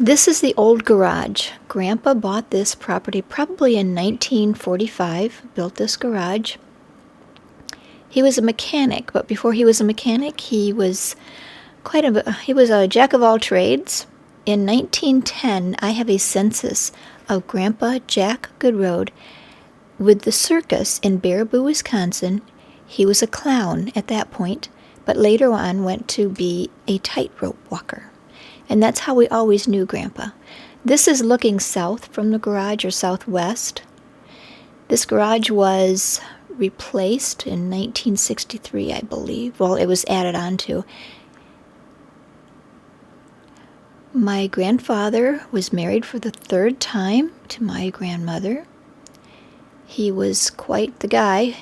This is the old garage. Grandpa bought this property probably in 1945, built this garage. He was a mechanic, but before he was a mechanic, he was a jack of all trades. In 1910, I have a census of Grandpa Jack Goodrode with the circus in Baraboo, Wisconsin. He was a clown at that point, but later on went to be a tightrope walker. And that's how we always knew Grandpa. This is looking south from the garage, or southwest. This garage was replaced in 1963, I believe. Well, it was added on to. My grandfather was married for the third time to my grandmother. He was quite the guy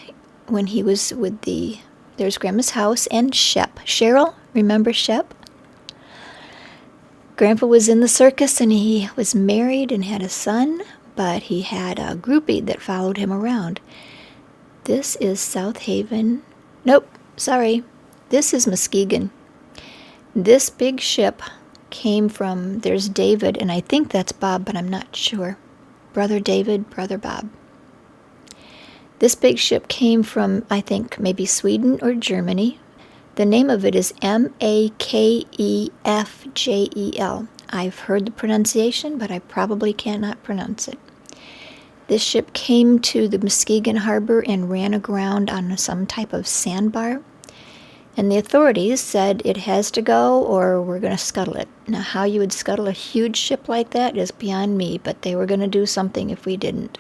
when he was with there's Grandma's house and Shep. Cheryl, remember Shep? Grandpa was in the circus and he was married and had a son, but he had a groupie that followed him around. This is South Haven. Nope, sorry. This is Muskegon. This big ship came from, there's David, and I think that's Bob, but I'm not sure. Brother David, Brother Bob. This big ship came from, I think, maybe Sweden or Germany. The name of it is Makefjel. I've heard the pronunciation, but I probably cannot pronounce it. This ship came to the Muskegon Harbor and ran aground on some type of sandbar. And the authorities said it has to go or we're going to scuttle it. Now, how you would scuttle a huge ship like that is beyond me, but they were going to do something if we didn't.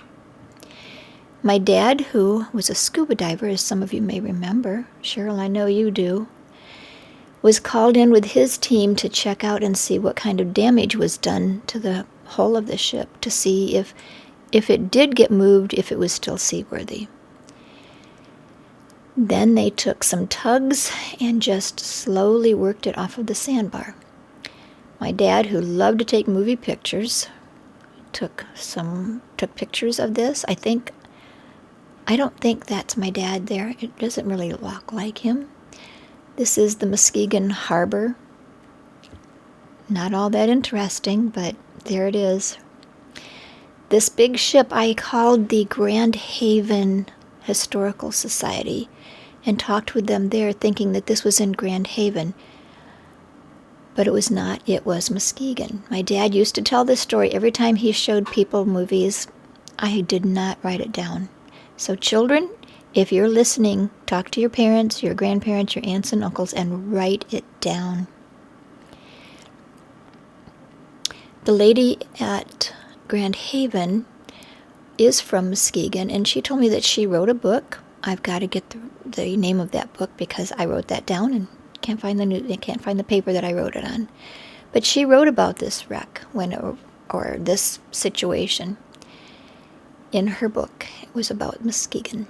My dad, who was a scuba diver, as some of you may remember, Cheryl, I know you do, was called in with his team to check out and see what kind of damage was done to the hull of the ship, to see if it did get moved, if it was still seaworthy. Then they took some tugs and just slowly worked it off of the sandbar. My dad, who loved to take movie pictures, took pictures of this. I don't think that's my dad there. It doesn't really look like him. This is the Muskegon Harbor. Not all that interesting, but there it is. This big ship I called the Grand Haven Historical Society and talked with them there thinking that this was in Grand Haven. But it was not. It was Muskegon. My dad used to tell this story every time he showed people movies. I did not write it down. So children, if you're listening, talk to your parents, your grandparents, your aunts and uncles, and write it down. The lady at Grand Haven is from Muskegon, and she told me that she wrote a book. I've got to get the name of that book because I wrote that down and can't find the paper that I wrote it on. But she wrote about this wreck or this situation in her book. It was about Muskegon.